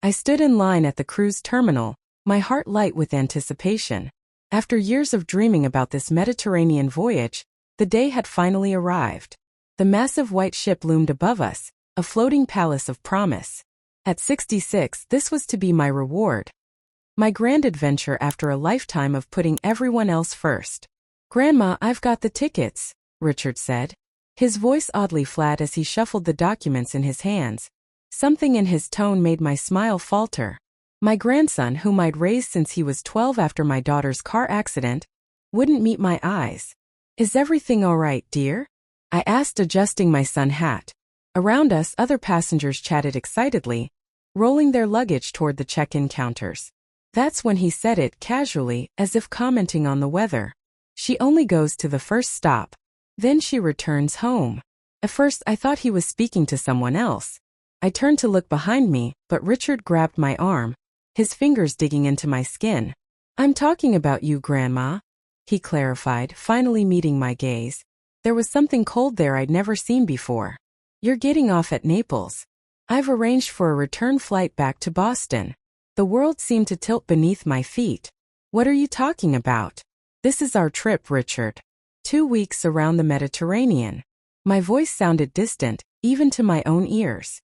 I stood in line at the cruise terminal, my heart light with anticipation. After years of dreaming about this Mediterranean voyage, the day had finally arrived. The massive white ship loomed above us, a floating palace of promise. At 66, this was to be my reward. My grand adventure after a lifetime of putting everyone else first. "Grandma, I've got the tickets," Richard said. His voice oddly flat as he shuffled the documents in his hands. Something in his tone made my smile falter. My grandson, whom I'd raised since he was 12 after my daughter's car accident, wouldn't meet my eyes. "Is everything all right, dear?" I asked, adjusting my sun hat. Around us, other passengers chatted excitedly, rolling their luggage toward the check-in counters. That's when he said it casually, as if commenting on the weather. "She only goes to the first stop. Then she returns home." At first I thought he was speaking to someone else. I turned to look behind me, but Richard grabbed my arm, his fingers digging into my skin. "I'm talking about you, Grandma," he clarified, finally meeting my gaze. There was something cold there I'd never seen before. "You're getting off at Naples. I've arranged for a return flight back to Boston." The world seemed to tilt beneath my feet. "What are you talking about?" "This is our trip, Richard. 2 weeks around the Mediterranean." My voice sounded distant, even to my own ears.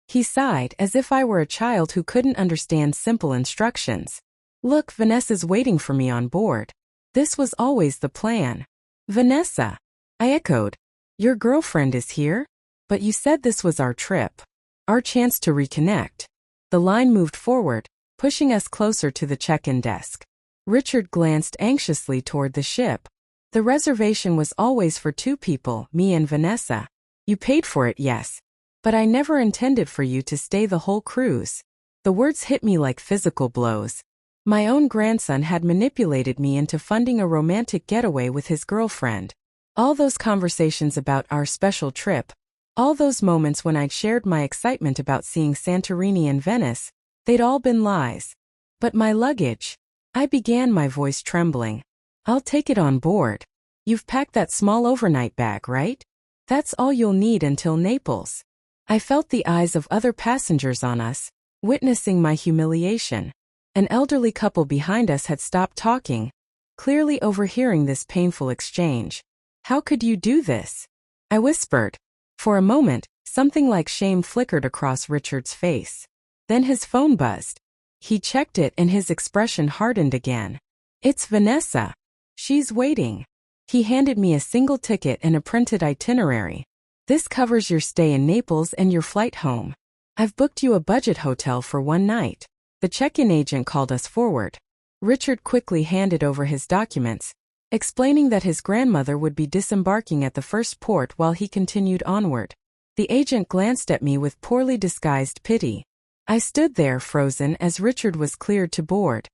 He sighed, as if I were a child who couldn't understand simple instructions. "Look, Vanessa's waiting for me on board." This was always the plan. "Vanessa?" I echoed. "Your girlfriend is here? But you said this was our trip. Our chance to reconnect." The line moved forward, pushing us closer to the check-in desk. Richard glanced anxiously toward the ship. "The reservation was always for 2 people, me and Vanessa. You paid for it, yes. But I never intended for you to stay the whole cruise." The words hit me like physical blows. My own grandson had manipulated me into funding a romantic getaway with his girlfriend. All those conversations about our special trip, all those moments when I'd shared my excitement about seeing Santorini and Venice, they'd all been lies. "But my luggage," I began, my voice trembling. "I'll take it on board. You've packed that small overnight bag, right? That's all you'll need until Naples." I felt the eyes of other passengers on us, witnessing my humiliation. An elderly couple behind us had stopped talking, clearly overhearing this painful exchange. "How could you do this?" I whispered. For a moment, something like shame flickered across Richard's face. Then his phone buzzed. He checked it and his expression hardened again. "It's Vanessa. She's waiting." He handed me a single ticket and a printed itinerary. "This covers your stay in Naples and your flight home. I've booked you a budget hotel for 1 night." The check-in agent called us forward. Richard quickly handed over his documents, explaining that his grandmother would be disembarking at the first port while he continued onward. The agent glanced at me with poorly disguised pity. I stood there frozen as Richard was cleared to board.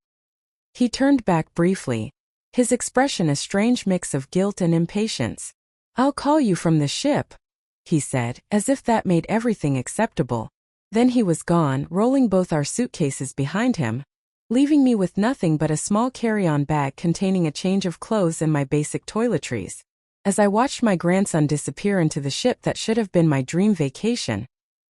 He turned back briefly, his expression a strange mix of guilt and impatience. "I'll call you from the ship," he said, as if that made everything acceptable. Then he was gone, rolling both our suitcases behind him, leaving me with nothing but a small carry-on bag containing a change of clothes and my basic toiletries. As I watched my grandson disappear into the ship that should have been my dream vacation,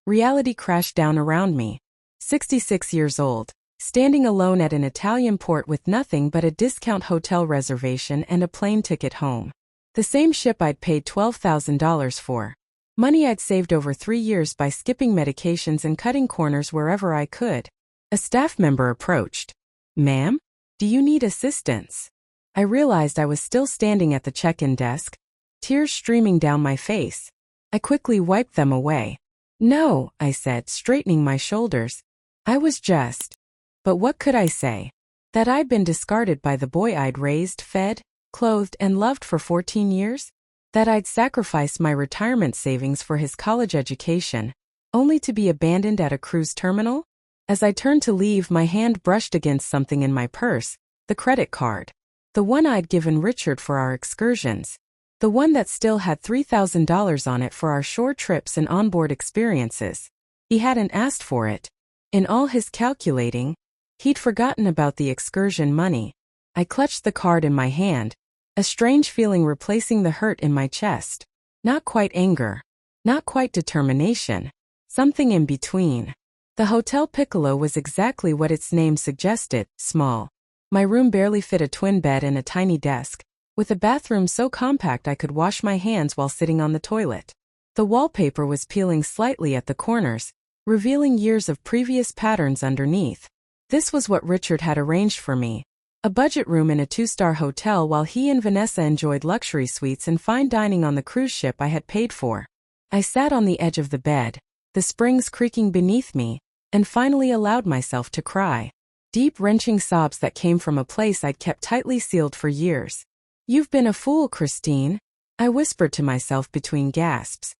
reality crashed down around me. 66 years old, standing alone at an Italian port with nothing but a discount hotel reservation and a plane ticket home. The same ship I'd paid $12,000 for. Money I'd saved over 3 years by skipping medications and cutting corners wherever I could. A staff member approached. "Ma'am? Do you need assistance?" I realized I was still standing at the check-in desk, tears streaming down my face. I quickly wiped them away. "No," I said, straightening my shoulders. "I was just..." But what could I say? That I'd been discarded by the boy I'd raised, fed, clothed, and loved for 14 years? That I'd sacrificed my retirement savings for his college education, only to be abandoned at a cruise terminal? As I turned to leave, my hand brushed against something in my purse, the credit card. The one I'd given Richard for our excursions. The one that still had $3,000 on it for our shore trips and onboard experiences. He hadn't asked for it. In all his calculating, he'd forgotten about the excursion money. I clutched the card in my hand, a strange feeling replacing the hurt in my chest. Not quite anger. Not quite determination. Something in between. The Hotel Piccolo was exactly what its name suggested, small. My room barely fit a twin bed and a tiny desk, with a bathroom so compact I could wash my hands while sitting on the toilet. The wallpaper was peeling slightly at the corners, revealing years of previous patterns underneath. This was what Richard had arranged for me. A budget room in a 2-star hotel while he and Vanessa enjoyed luxury suites and fine dining on the cruise ship I had paid for. I sat on the edge of the bed, the springs creaking beneath me, and finally allowed myself to cry. Deep, wrenching sobs that came from a place I'd kept tightly sealed for years. "You've been a fool, Christine," I whispered to myself between gasps.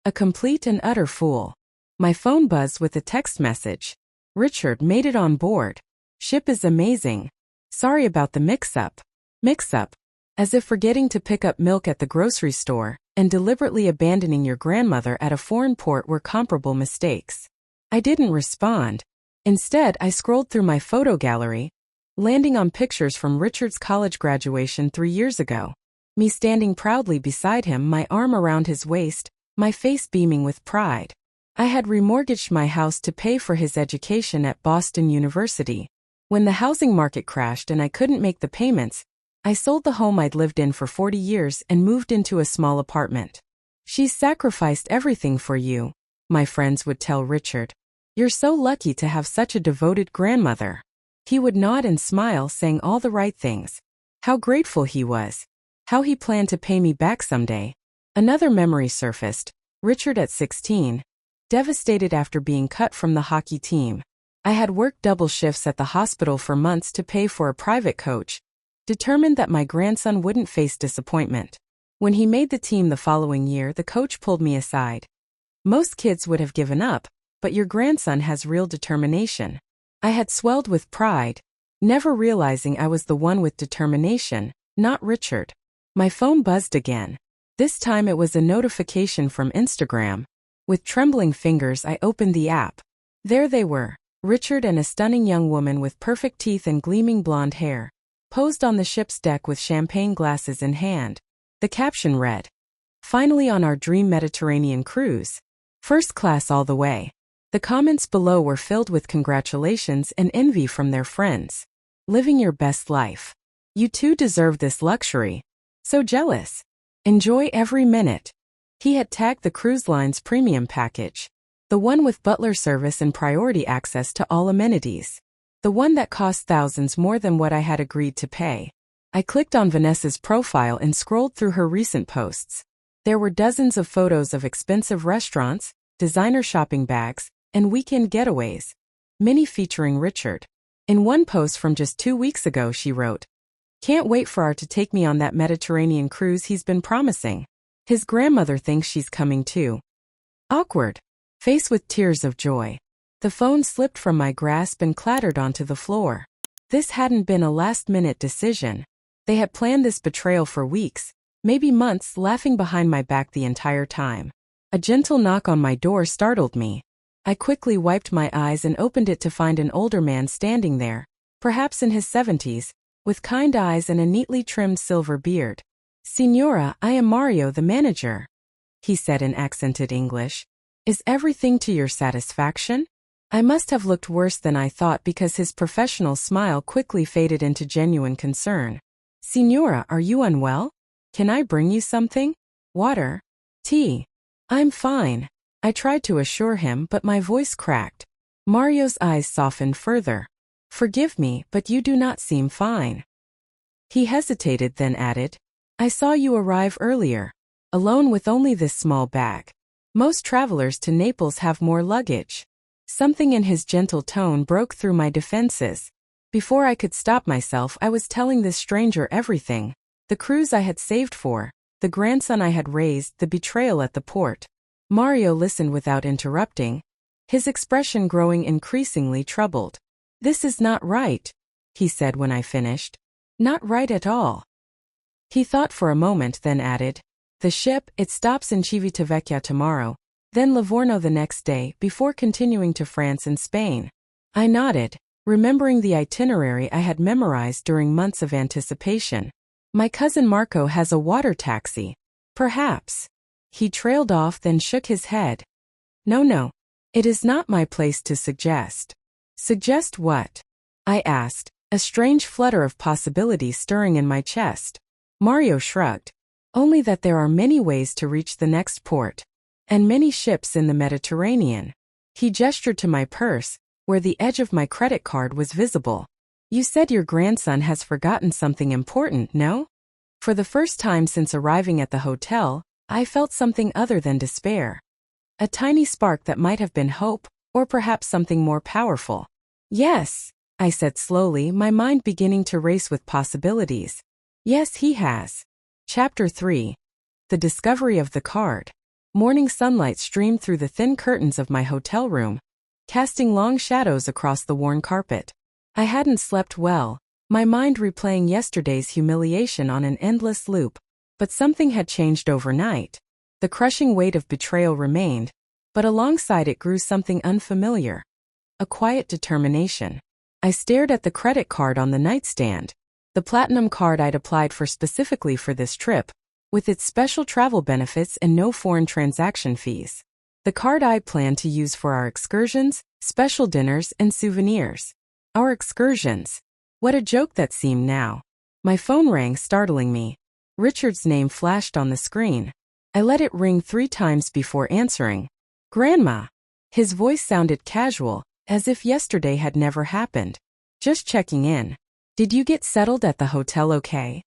A complete and utter fool. My phone buzzed with a text message. "Richard made it on board. Ship is amazing. Sorry about the mix-up." Mix-up? As if forgetting to pick up milk at the grocery store and deliberately abandoning your grandmother at a foreign port were comparable mistakes. I didn't respond. Instead, I scrolled through my photo gallery, landing on pictures from Richard's college graduation 3 years ago. Me standing proudly beside him, my arm around his waist, my face beaming with pride. I had remortgaged my house to pay for his education at Boston University. When the housing market crashed and I couldn't make the payments, I sold the home I'd lived in for 40 years and moved into a small apartment. "She's sacrificed everything for you," my friends would tell Richard. "You're so lucky to have such a devoted grandmother." He would nod and smile, saying all the right things. How grateful he was. How he planned to pay me back someday. Another memory surfaced. Richard at 16. Devastated after being cut from the hockey team. I had worked double shifts at the hospital for months to pay for a private coach, determined that my grandson wouldn't face disappointment. When he made the team the following year, the coach pulled me aside. "Most kids would have given up, but your grandson has real determination." I had swelled with pride, never realizing I was the one with determination, not Richard. My phone buzzed again. This time it was a notification from Instagram. With trembling fingers, I opened the app. There they were, Richard and a stunning young woman with perfect teeth and gleaming blonde hair, posed on the ship's deck with champagne glasses in hand. The caption read, "Finally on our dream Mediterranean cruise. First class all the way." The comments below were filled with congratulations and envy from their friends. "Living your best life. You too deserve this luxury. So jealous. Enjoy every minute." He had tagged the cruise line's premium package. The one with butler service and priority access to all amenities. The one that cost thousands more than what I had agreed to pay. I clicked on Vanessa's profile and scrolled through her recent posts. There were dozens of photos of expensive restaurants, designer shopping bags, and weekend getaways. Many featuring Richard. In one post from just 2 weeks ago, she wrote, "Can't wait for Art to take me on that Mediterranean cruise he's been promising. His grandmother thinks she's coming too." Awkward. Face with tears of joy. The phone slipped from my grasp and clattered onto the floor. This hadn't been a last-minute decision. They had planned this betrayal for weeks, maybe months, laughing behind my back the entire time. A gentle knock on my door startled me. I quickly wiped my eyes and opened it to find an older man standing there, perhaps in his 70s, with kind eyes and a neatly trimmed silver beard. "Signora, I am Mario, the manager," he said in accented English. "Is everything to your satisfaction?" I must have looked worse than I thought because his professional smile quickly faded into genuine concern. "Signora, are you unwell? Can I bring you something? Water? Tea?" "I'm fine," I tried to assure him, but my voice cracked. Mario's eyes softened further. "Forgive me, but you do not seem fine." He hesitated, then added, "I saw you arrive earlier, alone with only this small bag. Most travelers to Naples have more luggage." Something in his gentle tone broke through my defenses. Before I could stop myself, I was telling this stranger everything. The cruise I had saved for, the grandson I had raised, the betrayal at the port. Mario listened without interrupting, his expression growing increasingly troubled. "This is not right," he said when I finished. "Not right at all." He thought for a moment, then added, "The ship, it stops in Civitavecchia tomorrow, then Livorno the next day, before continuing to France and Spain." I nodded, remembering the itinerary I had memorized during months of anticipation. "My cousin Marco has a water taxi. Perhaps." He trailed off, then shook his head. No, It is not my place to suggest. Suggest what? I asked, a strange flutter of possibility stirring in my chest. Mario shrugged. Only that there are many ways to reach the next port. And many ships in the Mediterranean. He gestured to my purse, where the edge of my credit card was visible. You said your grandson has forgotten something important, no? For the first time since arriving at the hotel, I felt something other than despair. A tiny spark that might have been hope, or perhaps something more powerful. Yes, I said slowly, my mind beginning to race with possibilities. Yes, he has. Chapter 3. The Discovery of the Card. Morning sunlight streamed through the thin curtains of my hotel room, casting long shadows across the worn carpet. I hadn't slept well, my mind replaying yesterday's humiliation on an endless loop. But something had changed overnight. The crushing weight of betrayal remained, but alongside it grew something unfamiliar. A quiet determination. I stared at the credit card on the nightstand, the platinum card I'd applied for specifically for this trip, with its special travel benefits and no foreign transaction fees. The card I planned to use for our excursions, special dinners, and souvenirs. Our excursions. What a joke that seemed now. My phone rang, startling me. Richard's name flashed on the screen. I let it ring 3 times before answering. Grandma. His voice sounded casual, as if yesterday had never happened. Just checking in. Did you get settled at the hotel okay?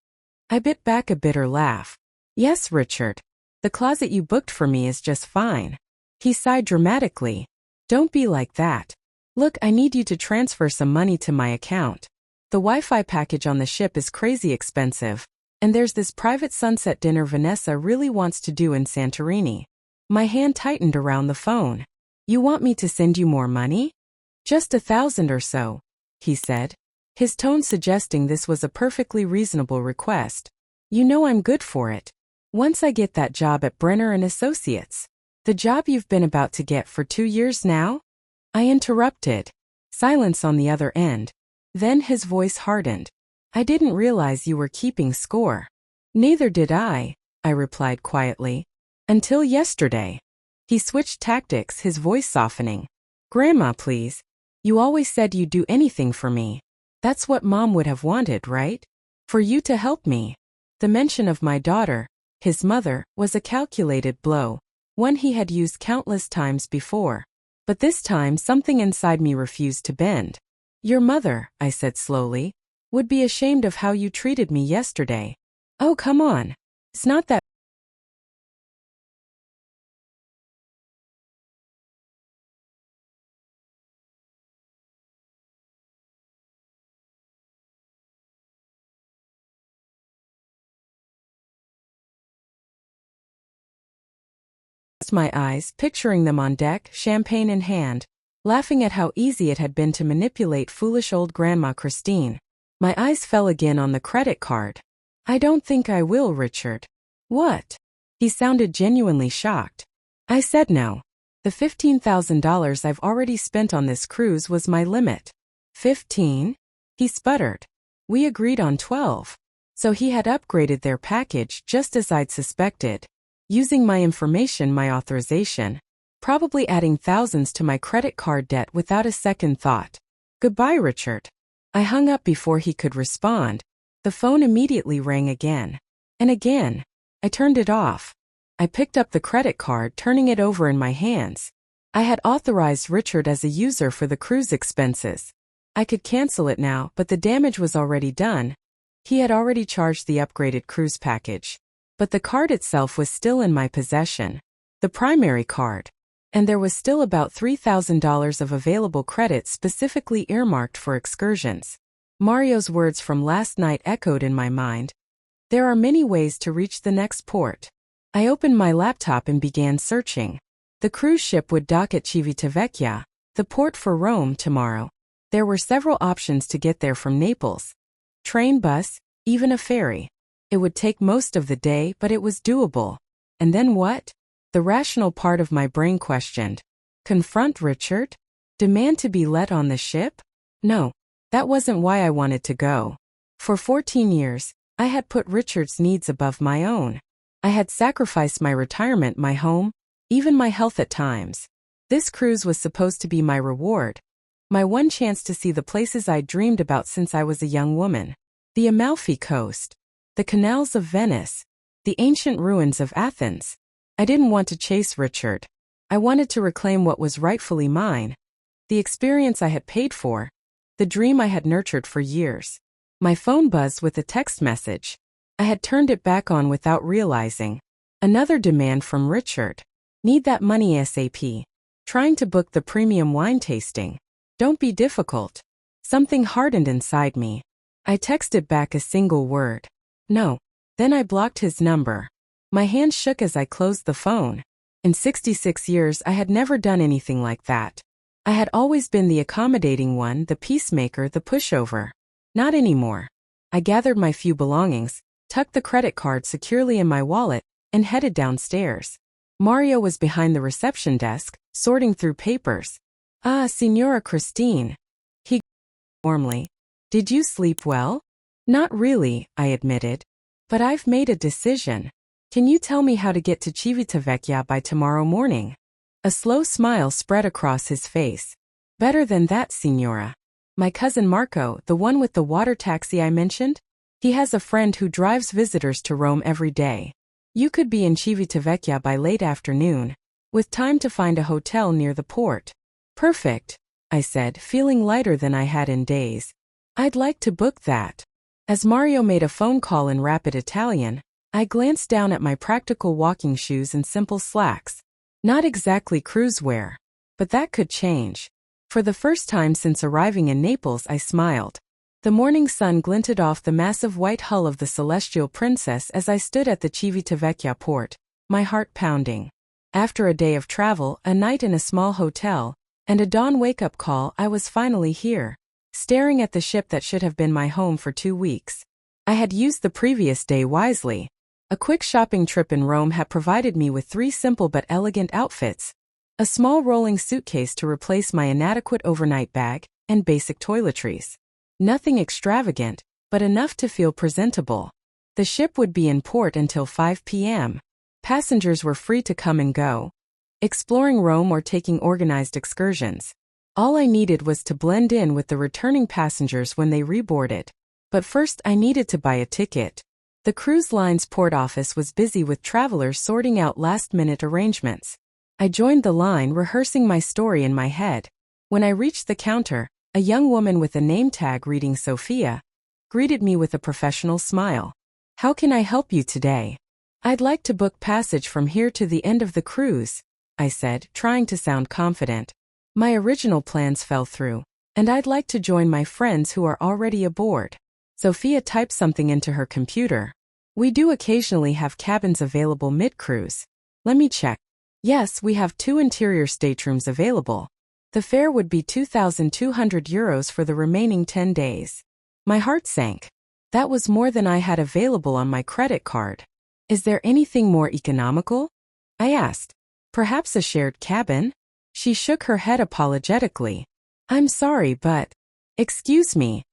I bit back a bitter laugh. Yes, Richard. The closet you booked for me is just fine. He sighed dramatically. Don't be like that. Look, I need you to transfer some money to my account. The Wi-Fi package on the ship is crazy expensive, and there's this private sunset dinner Vanessa really wants to do in Santorini. My hand tightened around the phone. You want me to send you more money? Just 1,000 or so, he said, his tone suggesting this was a perfectly reasonable request. You know I'm good for it. Once I get that job at Brenner and Associates. The job you've been about to get for 2 years now? I interrupted. Silence on the other end. Then his voice hardened. I didn't realize you were keeping score. Neither did I replied quietly. Until yesterday. He switched tactics, his voice softening. Grandma, please. You always said you'd do anything for me. That's what Mom would have wanted, right? For you to help me. The mention of my daughter, his mother, was a calculated blow, one he had used countless times before. But this time something inside me refused to bend. Your mother, I said slowly, would be ashamed of how you treated me yesterday. Oh, come on. It's not that. My eyes, picturing them on deck, champagne in hand, laughing at how easy it had been to manipulate foolish old Grandma Christine. My eyes fell again on the credit card. I don't think I will, Richard. What? He sounded genuinely shocked. I said no. The $15,000 I've already spent on this cruise was my limit. 15? He sputtered. We agreed on 12. So he had upgraded their package just as I'd suspected. Using my information, my authorization, probably adding thousands to my credit card debt without a second thought. Goodbye, Richard. I hung up before he could respond. The phone immediately rang again. And again. I turned it off. I picked up the credit card, turning it over in my hands. I had authorized Richard as a user for the cruise expenses. I could cancel it now, but the damage was already done. He had already charged the upgraded cruise package. But the card itself was still in my possession. The primary card. And there was still about $3,000 of available credit specifically earmarked for excursions. Mario's words from last night echoed in my mind. There are many ways to reach the next port. I opened my laptop and began searching. The cruise ship would dock at Civitavecchia, the port for Rome, tomorrow. There were several options to get there from Naples. Train, bus, even a ferry. It would take most of the day, but it was doable. And then what? The rational part of my brain questioned. Confront Richard? Demand to be let on the ship? No, that wasn't why I wanted to go. For 14 years, I had put Richard's needs above my own. I had sacrificed my retirement, my home, even my health at times. This cruise was supposed to be my reward. My one chance to see the places I'd dreamed about since I was a young woman. The Amalfi Coast. The canals of Venice. The ancient ruins of Athens. I didn't want to chase Richard. I wanted to reclaim what was rightfully mine. The experience I had paid for. The dream I had nurtured for years. My phone buzzed with a text message. I had turned it back on without realizing. Another demand from Richard. Need that money ASAP. Trying to book the premium wine tasting. Don't be difficult. Something hardened inside me. I texted back a single word. No. Then I blocked his number. My hands shook as I closed the phone. In 66 years I had never done anything like that. I had always been the accommodating one, the peacemaker, the pushover. Not anymore. I gathered my few belongings, tucked the credit card securely in my wallet, and headed downstairs. Mario was behind the reception desk, sorting through papers. "Ah, Signora Christine." He warmly. "Did you sleep well?" "Not really," I admitted. "But I've made a decision. Can you tell me how to get to Civitavecchia by tomorrow morning?" A slow smile spread across his face. "Better than that, Signora. My cousin Marco, the one with the water taxi I mentioned? He has a friend who drives visitors to Rome every day. You could be in Civitavecchia by late afternoon, with time to find a hotel near the port." "Perfect," I said, feeling lighter than I had in days. "I'd like to book that." As Mario made a phone call in rapid Italian, I glanced down at my practical walking shoes and simple slacks. Not exactly cruise wear. But that could change. For the first time since arriving in Naples, I smiled. The morning sun glinted off the massive white hull of the Celestial Princess as I stood at the Civitavecchia port, my heart pounding. After a day of travel, a night in a small hotel, and a dawn wake-up call, I was finally here, staring at the ship that should have been my home for 2 weeks. I had used the previous day wisely. A quick shopping trip in Rome had provided me with 3 simple but elegant outfits. A small rolling suitcase to replace my inadequate overnight bag, and basic toiletries. Nothing extravagant, but enough to feel presentable. The ship would be in port until 5 p.m. Passengers were free to come and go, exploring Rome or taking organized excursions. All I needed was to blend in with the returning passengers when they reboarded. But first I needed to buy a ticket. The cruise line's port office was busy with travelers sorting out last-minute arrangements. I joined the line, rehearsing my story in my head. When I reached the counter, a young woman with a name tag reading Sophia greeted me with a professional smile. "How can I help you today?" "I'd like to book passage from here to the end of the cruise," I said, trying to sound confident. "My original plans fell through, and I'd like to join my friends who are already aboard." Sophia typed something into her computer. "We do occasionally have cabins available mid-cruise. Let me check. Yes, we have 2 interior staterooms available. The fare would be €2,200 for the remaining 10 days. My heart sank. That was more than I had available on my credit card. "Is there anything more economical?" I asked. "Perhaps a shared cabin?" She shook her head apologetically. "I'm sorry, but..." "Excuse me."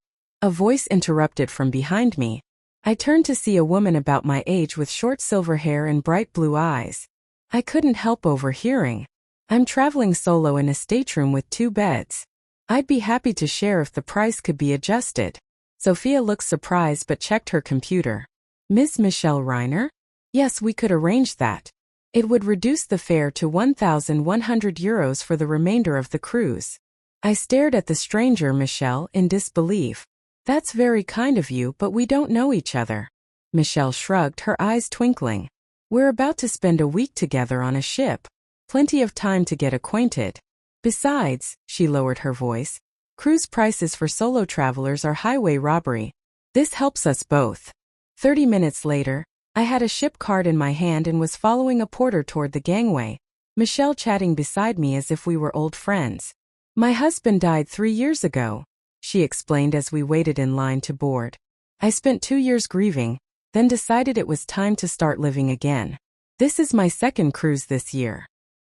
A voice interrupted from behind me. I turned to see a woman about my age with short silver hair and bright blue eyes. I couldn't help overhearing. "I'm traveling solo in a stateroom with 2 beds. I'd be happy to share if the price could be adjusted." Sophia looked surprised but checked her computer. "Ms. Michelle Reiner? Yes, we could arrange that. It would reduce the fare to €1,100 for the remainder of the cruise." I stared at the stranger, Michelle, in disbelief. "That's very kind of you, but we don't know each other." Michelle shrugged, her eyes twinkling. "We're about to spend a week together on a ship. Plenty of time to get acquainted. Besides," she lowered her voice, "cruise prices for solo travelers are highway robbery. This helps us both." 30 minutes later, I had a ship card in my hand and was following a porter toward the gangway, Michelle chatting beside me as if we were old friends. "My husband died 3 years ago," she explained as we waited in line to board. "I spent 2 years grieving, then decided it was time to start living again. This is my 2nd cruise this year."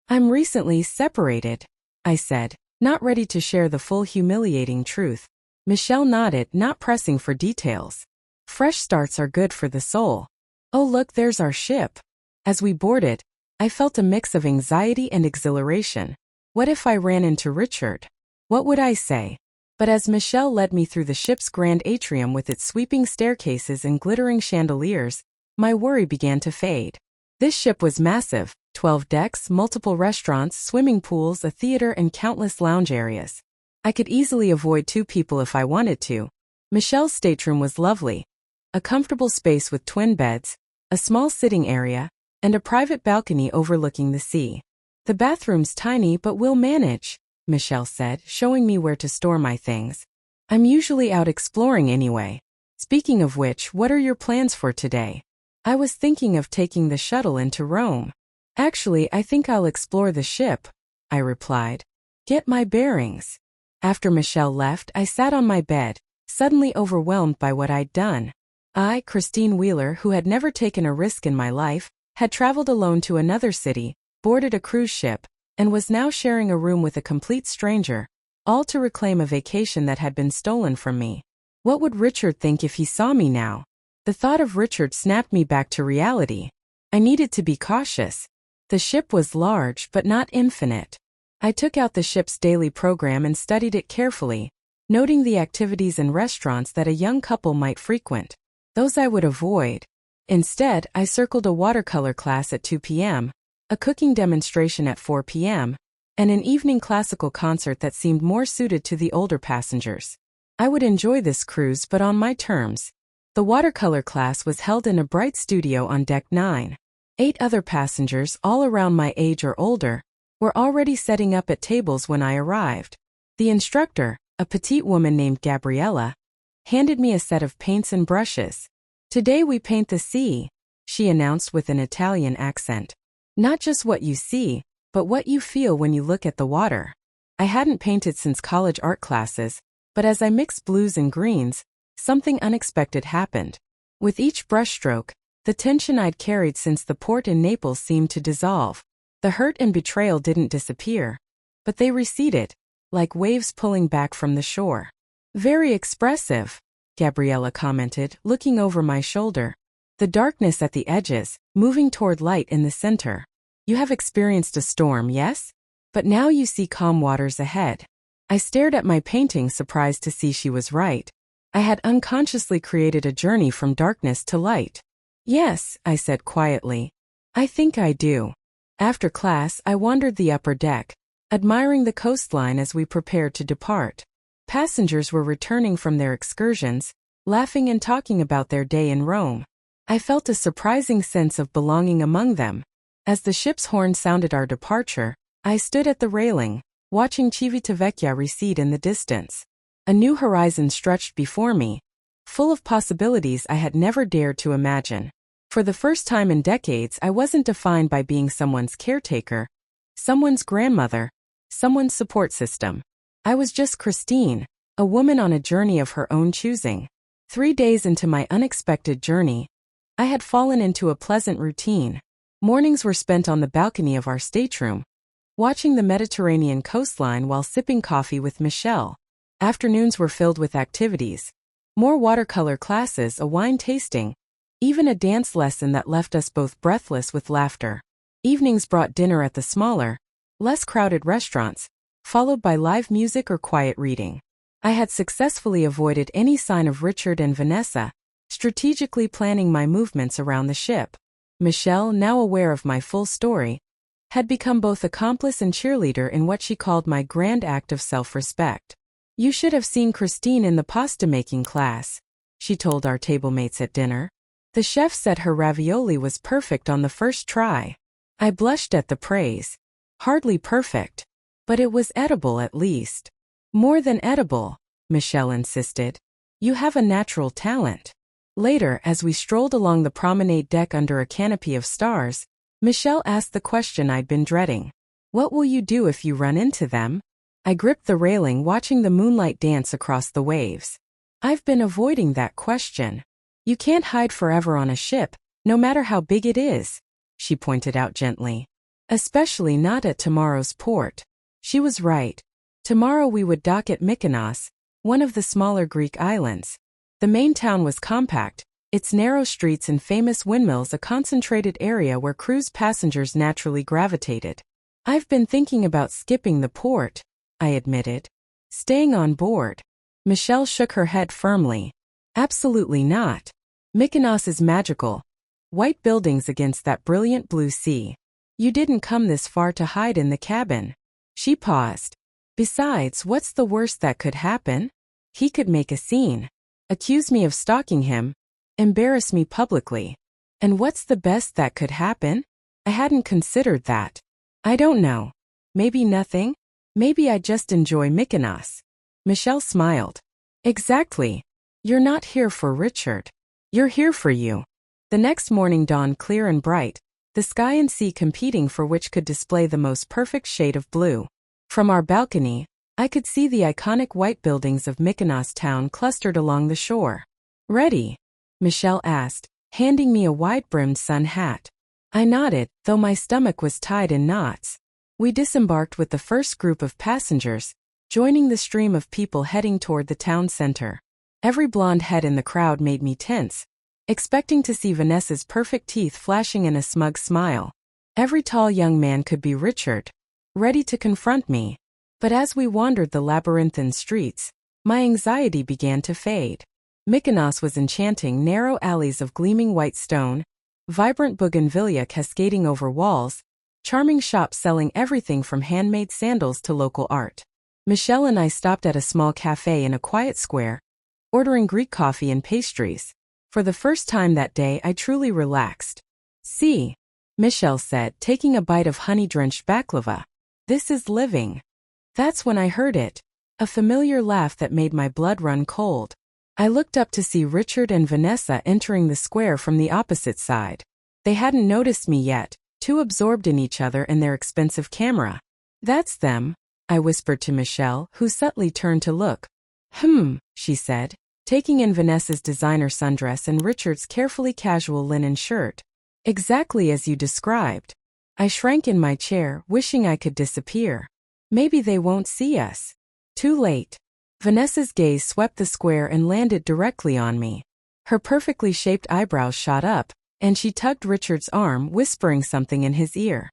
"I'm recently separated," I said, not ready to share the full humiliating truth. Michelle nodded, not pressing for details. "Fresh starts are good for the soul." "Oh look, there's our ship." As we boarded, I felt a mix of anxiety and exhilaration. What if I ran into Richard? What would I say? But as Michelle led me through the ship's grand atrium with its sweeping staircases and glittering chandeliers, my worry began to fade. This ship was massive, 12 decks, multiple restaurants, swimming pools, a theater, and countless lounge areas. I could easily avoid 2 people if I wanted to. Michelle's stateroom was lovely. A comfortable space with twin beds, a small sitting area, and a private balcony overlooking the sea. The bathroom's tiny but we'll manage, Michelle said, showing me where to store my things. I'm usually out exploring anyway. Speaking of which, what are your plans for today? I was thinking of taking the shuttle into Rome. Actually, I think I'll explore the ship, I replied. Get my bearings. After Michelle left, I sat on my bed, suddenly overwhelmed by what I'd done. I, Christine Wheeler, who had never taken a risk in my life, had traveled alone to another city, boarded a cruise ship, and was now sharing a room with a complete stranger, all to reclaim a vacation that had been stolen from me. What would Richard think if he saw me now? The thought of Richard snapped me back to reality. I needed to be cautious. The ship was large but not infinite. I took out the ship's daily program and studied it carefully, noting the activities and restaurants that a young couple might frequent. Those I would avoid. Instead, I circled a watercolor class at 2 p.m., a cooking demonstration at 4 p.m., and an evening classical concert that seemed more suited to the older passengers. I would enjoy this cruise, but on my terms. The watercolor class was held in a bright studio on Deck 9. 8 other passengers, all around my age or older, were already setting up at tables when I arrived. The instructor, a petite woman named Gabriella, handed me a set of paints and brushes. Today we paint the sea, she announced with an Italian accent. Not just what you see, but what you feel when you look at the water. I hadn't painted since college art classes, but as I mixed blues and greens, something unexpected happened. With each brushstroke, the tension I'd carried since the port in Naples seemed to dissolve. The hurt and betrayal didn't disappear, but they receded, like waves pulling back from the shore. Very expressive, Gabriella commented, looking over my shoulder. The darkness at the edges, moving toward light in the center. You have experienced a storm, yes? But now you see calm waters ahead. I stared at my painting, surprised to see she was right. I had unconsciously created a journey from darkness to light. Yes, I said quietly. I think I do. After class, I wandered the upper deck, admiring the coastline as we prepared to depart. Passengers were returning from their excursions, laughing and talking about their day in Rome. I felt a surprising sense of belonging among them. As the ship's horn sounded our departure, I stood at the railing, watching Civitavecchia recede in the distance. A new horizon stretched before me, full of possibilities I had never dared to imagine. For the first time in decades, I wasn't defined by being someone's caretaker, someone's grandmother, someone's support system. I was just Christine, a woman on a journey of her own choosing. 3 days into my unexpected journey, I had fallen into a pleasant routine. Mornings were spent on the balcony of our stateroom, watching the Mediterranean coastline while sipping coffee with Michelle. Afternoons were filled with activities. More watercolor classes, a wine tasting, even a dance lesson that left us both breathless with laughter. Evenings brought dinner at the smaller, less crowded restaurants, followed by live music or quiet reading. I had successfully avoided any sign of Richard and Vanessa, strategically planning my movements around the ship. Michelle, now aware of my full story, had become both accomplice and cheerleader in what she called my grand act of self-respect. You should have seen Christine in the pasta-making class, she told our tablemates at dinner. The chef said her ravioli was perfect on the first try. I blushed at the praise. Hardly perfect, but it was edible at least. More than edible, Michelle insisted. You have a natural talent. Later, as we strolled along the promenade deck under a canopy of stars, Michelle asked the question I'd been dreading. What will you do if you run into them? I gripped the railing, watching the moonlight dance across the waves. I've been avoiding that question. You can't hide forever on a ship, no matter how big it is, she pointed out gently. Especially not at tomorrow's port. She was right. Tomorrow we would dock at Mykonos, one of the smaller Greek islands. The main town was compact, its narrow streets and famous windmills a concentrated area where cruise passengers naturally gravitated. I've been thinking about skipping the port, I admitted. Staying on board. Michelle shook her head firmly. Absolutely not. Mykonos is magical. White buildings against that brilliant blue sea. You didn't come this far to hide in the cabin. She paused. Besides, what's the worst that could happen? He could make a scene. Accuse me of stalking him. Embarrass me publicly. And what's the best that could happen? I hadn't considered that. I don't know. Maybe nothing? Maybe I just enjoy Mykonos. Michelle smiled. Exactly. You're not here for Richard. You're here for you. The next morning dawned clear and bright, the sky and sea competing for which could display the most perfect shade of blue. From our balcony, I could see the iconic white buildings of Mykonos town clustered along the shore. Ready? Michelle asked, handing me a wide-brimmed sun hat. I nodded, though my stomach was tied in knots. We disembarked with the first group of passengers, joining the stream of people heading toward the town center. Every blonde head in the crowd made me tense, expecting to see Vanessa's perfect teeth flashing in a smug smile. Every tall young man could be Richard, ready to confront me. But as we wandered the labyrinthine streets, my anxiety began to fade. Mykonos was enchanting, narrow alleys of gleaming white stone, vibrant bougainvillea cascading over walls, charming shops selling everything from handmade sandals to local art. Michelle and I stopped at a small cafe in a quiet square, ordering Greek coffee and pastries. For the first time that day, I truly relaxed. See, Michelle said, taking a bite of honey-drenched baklava. This is living. That's when I heard it, a familiar laugh that made my blood run cold. I looked up to see Richard and Vanessa entering the square from the opposite side. They hadn't noticed me yet, too absorbed in each other and their expensive camera. That's them, I whispered to Michelle, who subtly turned to look. She said, taking in Vanessa's designer sundress and Richard's carefully casual linen shirt. Exactly as you described. I shrank in my chair, wishing I could disappear. Maybe they won't see us. Too late. Vanessa's gaze swept the square and landed directly on me. Her perfectly shaped eyebrows shot up, and she tugged Richard's arm, whispering something in his ear.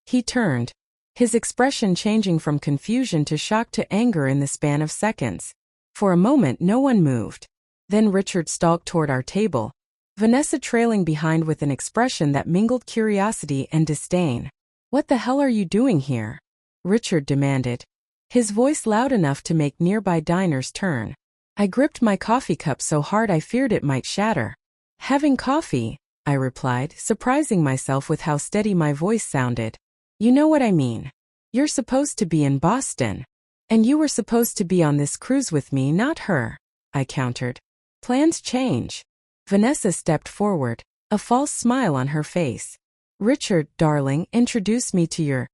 He turned, his expression changing from confusion to shock to anger in the span of seconds. For a moment no one moved. Then Richard stalked toward our table, Vanessa trailing behind with an expression that mingled curiosity and disdain. What the hell are you doing here? Richard demanded, his voice loud enough to make nearby diners turn. I gripped my coffee cup so hard I feared it might shatter. Having coffee, I replied, surprising myself with how steady my voice sounded. You know what I mean. You're supposed to be in Boston. And you were supposed to be on this cruise with me, not her, I countered. Plans change. Vanessa stepped forward, a false smile on her face. Richard, darling, introduce me to your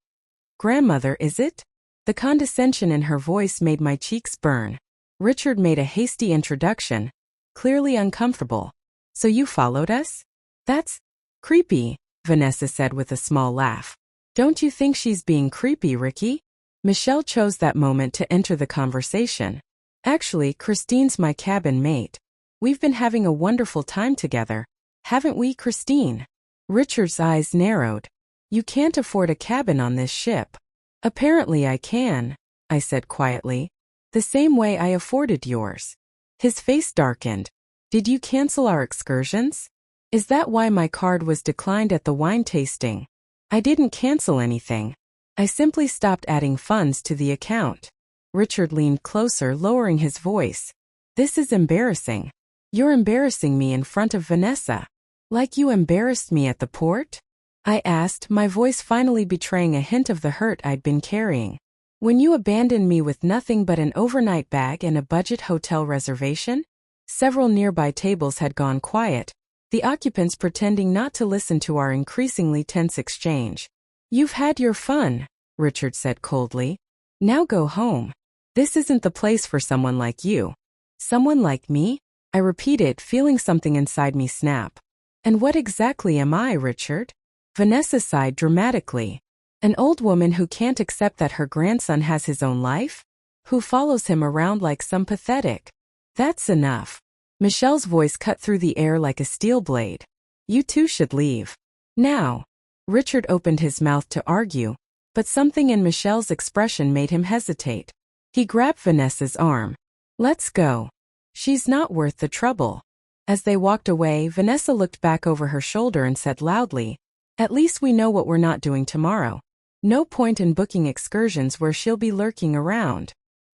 grandmother, is it? The condescension in her voice made my cheeks burn. Richard made a hasty introduction, clearly uncomfortable. So you followed us? That's creepy, Vanessa said with a small laugh. Don't you think she's being creepy, Ricky? Michelle chose that moment to enter the conversation. Actually, Christine's my cabin mate. We've been having a wonderful time together, haven't we, Christine? Richard's eyes narrowed. You can't afford a cabin on this ship. Apparently I can, I said quietly. The same way I afforded yours. His face darkened. Did you cancel our excursions? Is that why my card was declined at the wine tasting? I didn't cancel anything. I simply stopped adding funds to the account. Richard leaned closer, lowering his voice. This is embarrassing. You're embarrassing me in front of Vanessa. Like you embarrassed me at the port? I asked, my voice finally betraying a hint of the hurt I'd been carrying. When you abandoned me with nothing but an overnight bag and a budget hotel reservation? Several nearby tables had gone quiet, the occupants pretending not to listen to our increasingly tense exchange. You've had your fun, Richard said coldly. Now go home. This isn't the place for someone like you. Someone like me? I repeated, feeling something inside me snap. And what exactly am I, Richard? Vanessa sighed dramatically. An old woman who can't accept that her grandson has his own life? Who follows him around like some pathetic? That's enough. Michelle's voice cut through the air like a steel blade. You two should leave. Now. Richard opened his mouth to argue, but something in Michel's expression made him hesitate. He grabbed Vanessa's arm. "Let's go. She's not worth the trouble." As they walked away, Vanessa looked back over her shoulder and said loudly, "At least we know what we're not doing tomorrow. No point in booking excursions where she'll be lurking around."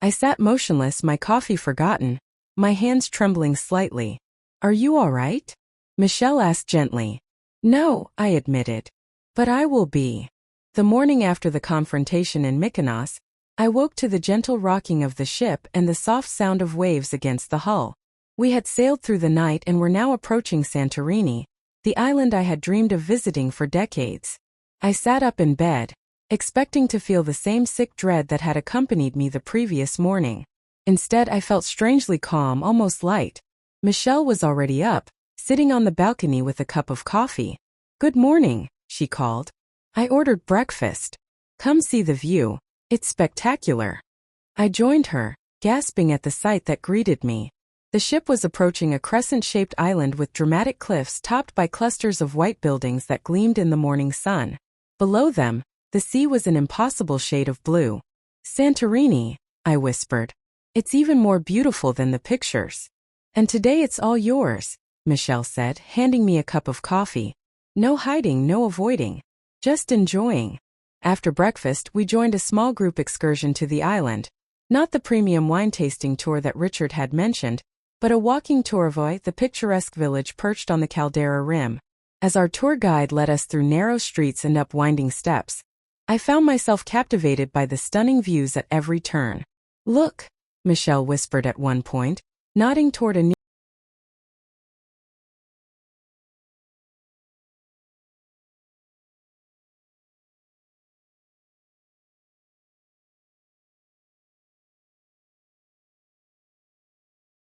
I sat motionless, my coffee forgotten, my hands trembling slightly. "Are you all right?" Michel asked gently. "No," I admitted. "But I will be." The morning after the confrontation in Mykonos, I woke to the gentle rocking of the ship and the soft sound of waves against the hull. We had sailed through the night and were now approaching Santorini, the island I had dreamed of visiting for decades. I sat up in bed, expecting to feel the same sick dread that had accompanied me the previous morning. Instead, I felt strangely calm, almost light. Michel was already up, sitting on the balcony with a cup of coffee. "Good morning," she called. "I ordered breakfast. Come see the view. It's spectacular." I joined her, gasping at the sight that greeted me. The ship was approaching a crescent-shaped island with dramatic cliffs topped by clusters of white buildings that gleamed in the morning sun. Below them, the sea was an impossible shade of blue. "Santorini," I whispered. "It's even more beautiful than the pictures." "And today it's all yours," Michel said, handing me a cup of coffee. "No hiding, no avoiding. Just enjoying." After breakfast, we joined a small group excursion to the island. Not the premium wine tasting tour that Richard had mentioned, but a walking tour of the picturesque village perched on the caldera rim. As our tour guide led us through narrow streets and up winding steps, I found myself captivated by the stunning views at every turn. "Look," Michel whispered at one point, nodding toward a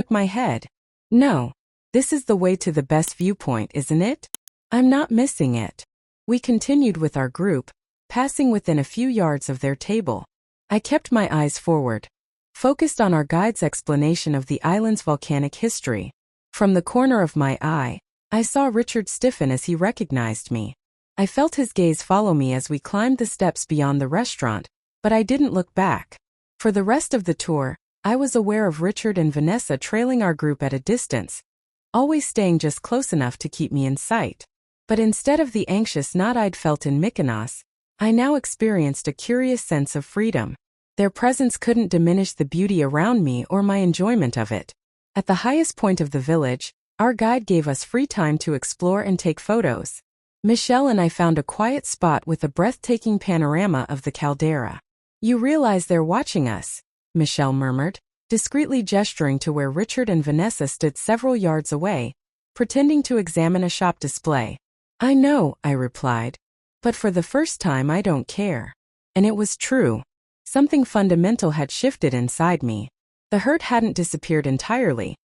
my head. "No. This is the way to the best viewpoint, isn't it? I'm not missing it." We continued with our group, passing within a few yards of their table. I kept my eyes forward, focused on our guide's explanation of the island's volcanic history. From the corner of my eye, I saw Richard stiffen as he recognized me. I felt his gaze follow me as we climbed the steps beyond the restaurant, but I didn't look back. For the rest of the tour, I was aware of Richard and Vanessa trailing our group at a distance, always staying just close enough to keep me in sight. But instead of the anxious knot I'd felt in Mykonos, I now experienced a curious sense of freedom. Their presence couldn't diminish the beauty around me or my enjoyment of it. At the highest point of the village, our guide gave us free time to explore and take photos. Michel and I found a quiet spot with a breathtaking panorama of the caldera. "You realize they're watching us," Michel murmured, discreetly gesturing to where Richard and Vanessa stood several yards away, pretending to examine a shop display. "I know," I replied, "but for the first time I don't care." And it was true. Something fundamental had shifted inside me. The hurt hadn't disappeared entirely.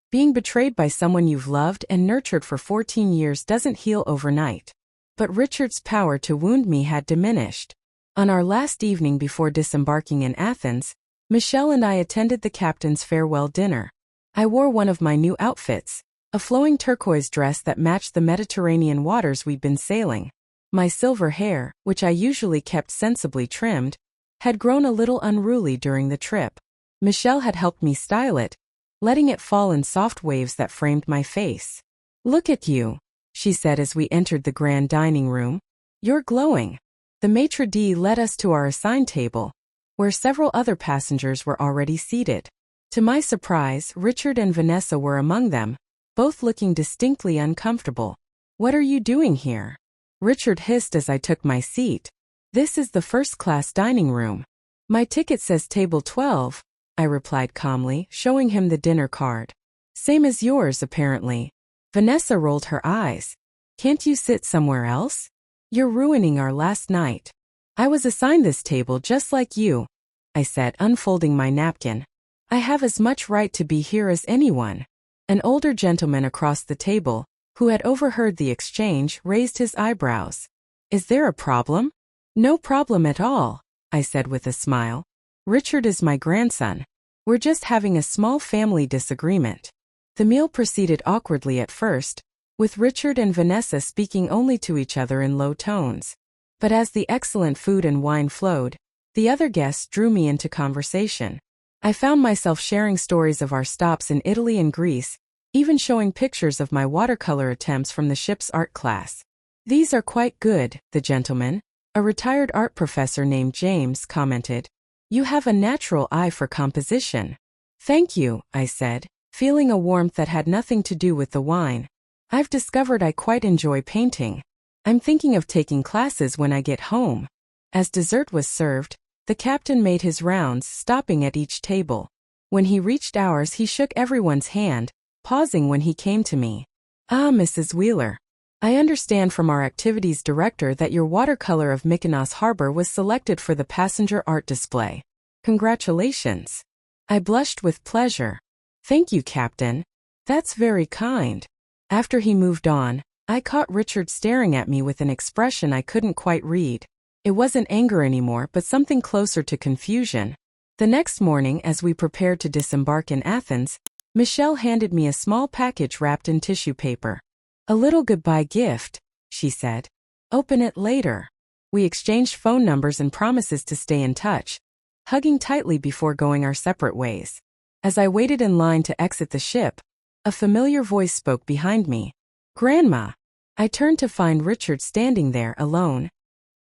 Being betrayed by someone you've loved and nurtured for 14 years doesn't heal overnight. But Richard's power to wound me had diminished. On our last evening before disembarking in Athens, Michel and I attended the captain's farewell dinner. I wore one of my new outfits, a flowing turquoise dress that matched the Mediterranean waters we'd been sailing. My silver hair, which I usually kept sensibly trimmed, had grown a little unruly during the trip. Michel had helped me style it, letting it fall in soft waves that framed my face. "Look at you," she said as we entered the grand dining room. "You're glowing." The maitre d' led us to our assigned table, where several other passengers were already seated. To my surprise, Richard and Vanessa were among them, both looking distinctly uncomfortable. "What are you doing here?" Richard hissed as I took my seat. "This is the first-class dining room. My ticket says table 12, I replied calmly, showing him the dinner card. "Same as yours, apparently." Vanessa rolled her eyes. "Can't you sit somewhere else? You're ruining our last night." "I was assigned this table just like you," I said, unfolding my napkin. "I have as much right to be here as anyone." An older gentleman across the table, who had overheard the exchange, raised his eyebrows. "Is there a problem?" "No problem at all," I said with a smile. "Richard is my grandson. We're just having a small family disagreement." The meal proceeded awkwardly at first, with Richard and Vanessa speaking only to each other in low tones. But as the excellent food and wine flowed, the other guests drew me into conversation. I found myself sharing stories of our stops in Italy and Greece, even showing pictures of my watercolor attempts from the ship's art class. "These are quite good, the gentleman," a retired art professor named James commented. "You have a natural eye for composition." "Thank you," I said, feeling a warmth that had nothing to do with the wine. "I've discovered I quite enjoy painting. I'm thinking of taking classes when I get home." As dessert was served, the captain made his rounds, stopping at each table. When he reached ours, he shook everyone's hand, pausing when he came to me. "Ah, Mrs. Wheeler. I understand from our activities director that your watercolor of Mykonos Harbor was selected for the passenger art display. Congratulations." I blushed with pleasure. "Thank you, Captain. That's very kind." After he moved on, I caught Richard staring at me with an expression I couldn't quite read. It wasn't anger anymore, but something closer to confusion. The next morning, as we prepared to disembark in Athens, Michelle handed me a small package wrapped in tissue paper. "A little goodbye gift," she said. "Open it later." We exchanged phone numbers and promises to stay in touch, hugging tightly before going our separate ways. As I waited in line to exit the ship, a familiar voice spoke behind me. "Grandma." I turned to find Richard standing there alone.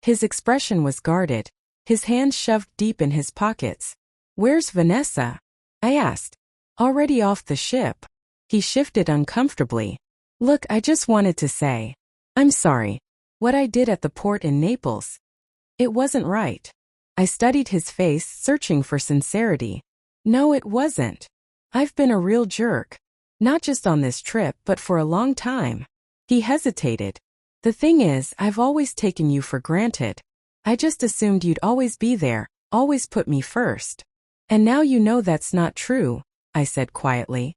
His expression was guarded, his hands shoved deep in his pockets. "Where's Vanessa?" I asked. "Already off the ship." He shifted uncomfortably. "Look, I just wanted to say, I'm sorry. What I did at the port in Naples. It wasn't right." I studied his face, searching for sincerity. "No, it wasn't. I've been a real jerk. Not just on this trip, but for a long time." He hesitated. "The thing is, I've always taken you for granted. I just assumed you'd always be there, always put me first. And now you know that's not true," I said quietly.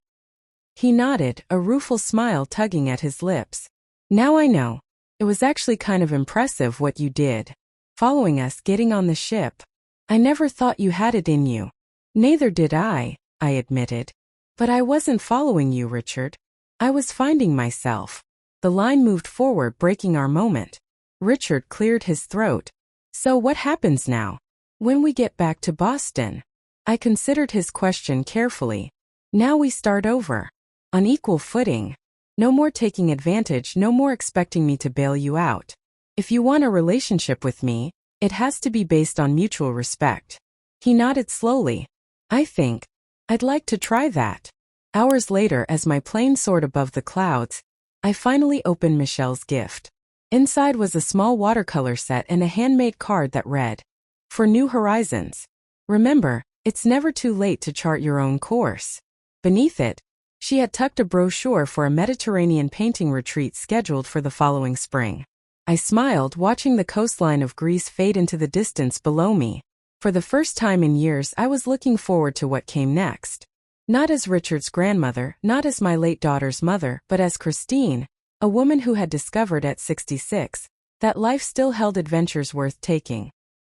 He nodded, a rueful smile tugging at his lips. "Now I know. It was actually kind of impressive what you did. Following us, getting on the ship. I never thought you had it in you." "Neither did I admitted. "But I wasn't following you, Richard. I was finding myself." The line moved forward, breaking our moment. Richard cleared his throat. "So what happens now? When we get back to Boston?" I considered his question carefully. "Now we start over. On equal footing. No more taking advantage, no more expecting me to bail you out. If you want a relationship with me, it has to be based on mutual respect." He nodded slowly. "I think I'd like to try that." Hours later, as my plane soared above the clouds, I finally opened Michelle's gift. Inside was a small watercolor set and a handmade card that read, "For new horizons. Remember, it's never too late to chart your own course." Beneath it, she had tucked a brochure for a Mediterranean painting retreat scheduled for the following spring. I smiled, watching the coastline of Greece fade into the distance below me. For the first time in years, I was looking forward to what came next. Not as Richard's grandmother, not as my late daughter's mother, but as Christine, a woman who had discovered at 66 that life still held adventures worth taking.